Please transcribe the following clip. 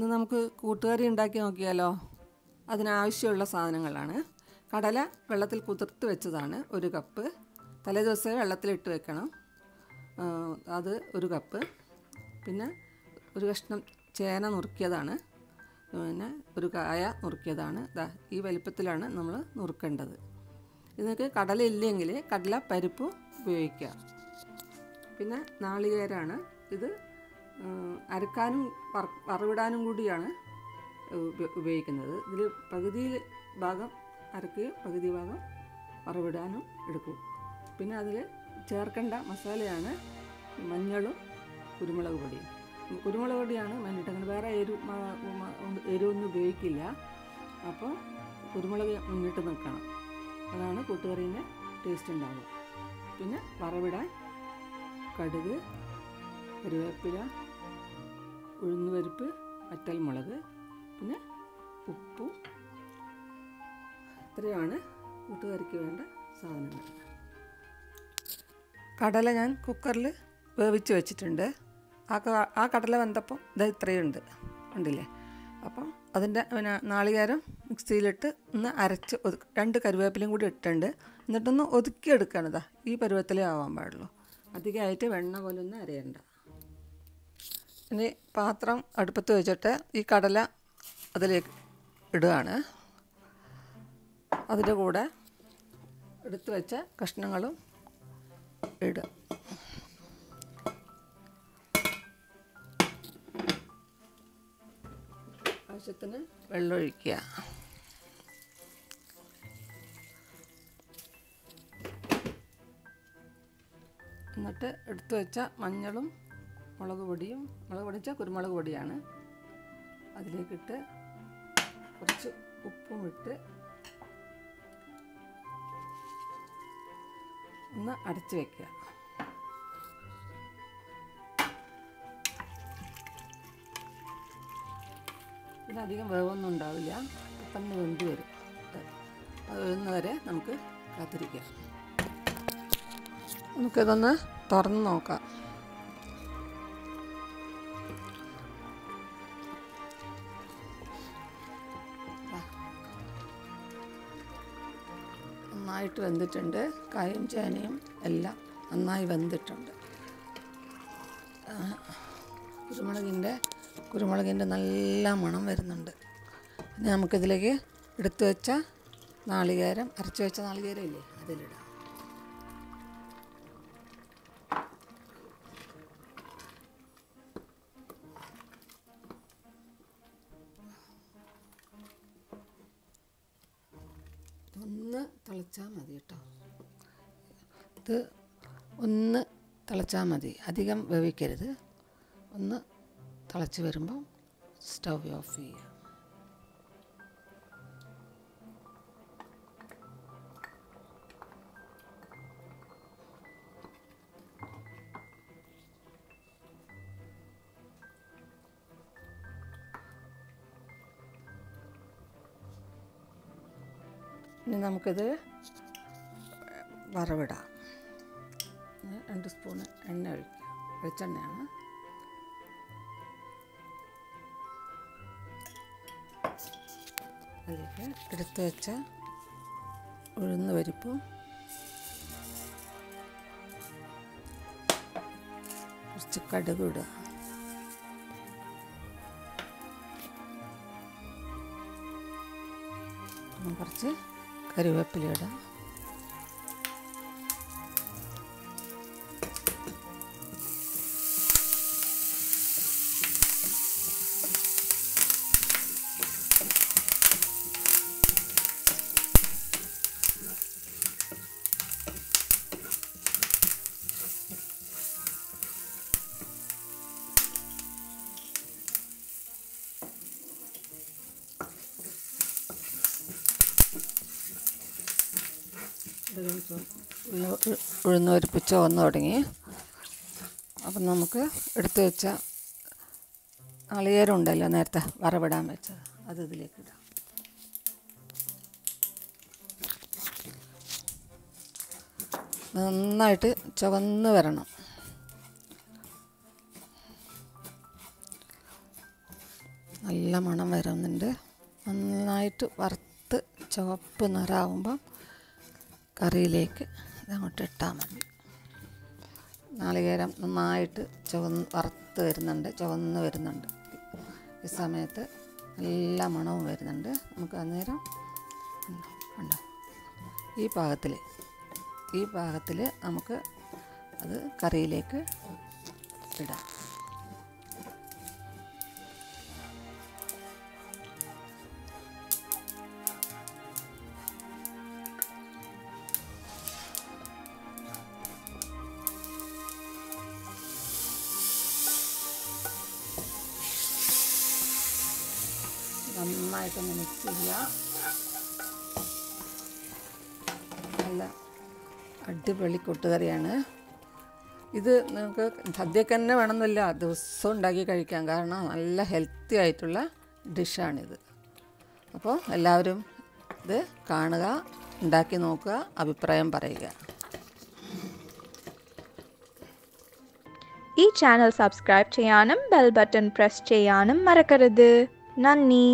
ഇന്ന് നമുക്ക് കൂട്ടുകറി ഉണ്ടാക്കി നോക്കിയാലോ. അതിനാവശ്യമുള്ള സാധനങ്ങളാണ്: കടല വെള്ളത്തിൽ കുതിർത്ത് വെച്ചതാണ് 1 കപ്പ്. തലേദിവസമേ വെള്ളത്തിലിട്ട് വെക്കണം, അത് 1 കപ്പ്. പിന്നെ 1 കഷ്ണം ചേന നുറുക്കിയതാണ്, പിന്നെ 1 കായ നുറുക്കിയതാണ്. ഈ വലിപ്പത്തിലാണ് നമ്മൾ നുറുക്കേണ്ടത്. ഇതിനൊക്കെ കടല ഇല്ലെങ്കിൽ കടല പരിപ്പ് ഉപയോഗിക്കുക. പിന്നെ നാളികേരമാണ്. ഇത് അരക്കാനും വറവിടാനും കൂടിയാണ് ഉപയോഗിക്കുന്നത്. ഇതിൽ പകുതി ഭാഗം അരക്കുകയും പകുതി ഭാഗം വറവിടാനും എടുക്കും. പിന്നെ അതിൽ ചേർക്കേണ്ട മസാലയാണ് മഞ്ഞളും കുരുമുളക് പൊടിയും. കുരുമുളക് പൊടിയാണ് മുന്നിട്ട്, വേറെ എരിവൊന്നും ഉപയോഗിക്കില്ല. അപ്പോൾ കുരുമുളക് മുന്നിട്ട് നിൽക്കണം, അതാണ് കൂട്ടുകറീൻ്റെ ടേസ്റ്റ് ഉണ്ടാവുക. പിന്നെ വറവിടാൻ കടുക്, കറിവേപ്പില, ഉഴുന്നുപരിപ്പ്, വറ്റൽമുളക്, പിന്നെ ഉപ്പും. ഇത്രയാണ് കൂട്ടുകറിക്ക് വേണ്ട സാധനങ്ങൾ. കടല ഞാൻ കുക്കറിൽ വേവിച്ച് വെച്ചിട്ടുണ്ട്. ആ കടല വെന്തപ്പം ഇത്രയുണ്ട്, ഉണ്ടില്ലേ. അപ്പം അതിൻ്റെ പിന്നെ നാളികേരം മിക്സിയിലിട്ട് ഒന്ന് അരച്ച് 2 കറിവേപ്പിലയും കൂടി ഇട്ടിട്ടുണ്ട്. എന്നിട്ടൊന്ന് ഒതുക്കിയെടുക്കണം. ഈ പരുവത്തിലേ ആവാൻ പാടുള്ളൂ, അധികമായിട്ട് വെണ്ണ പോലൊന്നും അരയണ്ട. ഇനി പാത്രം അടുപ്പത്ത് വെച്ചിട്ട് ഈ കടല അതിലേക്ക് ഇടുകയാണ്. അതിൻ്റെ കൂടെ എടുത്തു വെച്ച കഷ്ണങ്ങളും ഇടുക. ആവശ്യത്തിന് വെള്ളമൊഴിക്കുക. എന്നിട്ട് എടുത്തു വെച്ച മഞ്ഞളും മുളക് പൊടിച്ച കുരുമുളക് പൊടിയാണ് അതിലേക്കിട്ട് കുറച്ച് ഉപ്പും ഇട്ട് ഒന്ന് അടച്ച് വയ്ക്കുക. ഇതിനധികം വേവൊന്നും ഉണ്ടാവില്ല, പെട്ടെന്ന് വെന്ത് വരും. അത് വേവുന്നവരെ നമുക്ക് കാത്തിരിക്കാം. നമുക്കിതൊന്ന് തുറന്ന് നോക്കാം. നന്നായിട്ട് വെന്തിട്ടുണ്ട്. കായും ചേനയും എല്ലാം നന്നായി വെന്തിട്ടുണ്ട്. കുരുമുളകിൻ്റെ നല്ല മണം വരുന്നുണ്ട്. ഇനി നമുക്കിതിലേക്ക് എടുത്തു വെച്ച നാളികേരം, അരച്ച് വെച്ച നാളികേരം ഇല്ലേ, അതിലിടാം. ഒന്ന് തിളച്ചാൽ മതി കേട്ടോ. ഇത് ഒന്ന് തിളച്ചാൽ മതി, അധികം വേവിക്കരുത്. ഒന്ന് തിളച്ച് വരുമ്പം സ്റ്റവ് ഓഫ് ചെയ്യുക. ഇനി നമുക്കിത് വറവിടാം. 2 സ്പൂണ് എണ്ണ ഒഴിക്കുക. വെളിച്ചെണ്ണയാണ്. അതിലേക്ക് എടുത്ത് വെച്ച ഉഴുന്ന് പരിപ്പും കുറച്ച് കടുക് ഇടുക. കുറച്ച് കറിവേപ്പില ഇടാം. ഉഴുന്ന് പരിപ്പ് ചുവന്ന് തുടങ്ങി. അപ്പം നമുക്ക് എടുത്തു വെച്ച നാളികേരം ഉണ്ടല്ലോ നേരത്തെ വറവിടാൻ വെച്ചത്, അത് ഇതിലേക്ക് ഇടാം. നന്നായിട്ട് ചുവന്ന് വരണം. നല്ല മണം വരുന്നുണ്ട്. നന്നായിട്ട് വറുത്ത് ചുവപ്പ് നിറാവുമ്പം കറിയിലേക്ക് ഇതങ്ങോട്ട് ഇട്ടാൽ മതി. നാളികേരം നന്നായിട്ട് ചുവന്ന് വരുന്നുണ്ട്. ഈ സമയത്ത് നല്ല മണവും വരുന്നുണ്ട്. നമുക്ക് അന്നേരം ഉണ്ടോ ഈ പാകത്തിൽ നമുക്ക് അത് കറിയിലേക്ക് ഇടാം. നന്നായിട്ടൊന്ന് മിക്സ് ചെയ്യുക. നല്ല അടിപൊളി കൂട്ടുകറിയാണ് ഇത്. നിങ്ങൾക്ക് സദ്യക്ക് തന്നെ വേണമെന്നില്ല, ദിവസവും ഉണ്ടാക്കി കഴിക്കാം. കാരണം നല്ല ഹെൽത്തി ആയിട്ടുള്ള ഡിഷാണിത്. അപ്പോൾ എല്ലാവരും ഇത് കാണുക, ഉണ്ടാക്കി നോക്കുക, അഭിപ്രായം പറയുക. ഈ ചാനൽ സബ്സ്ക്രൈബ് ചെയ്യാനും ബെൽ ബട്ടൺ പ്രസ് ചെയ്യാനും മറക്കരുത്. നന്ദി.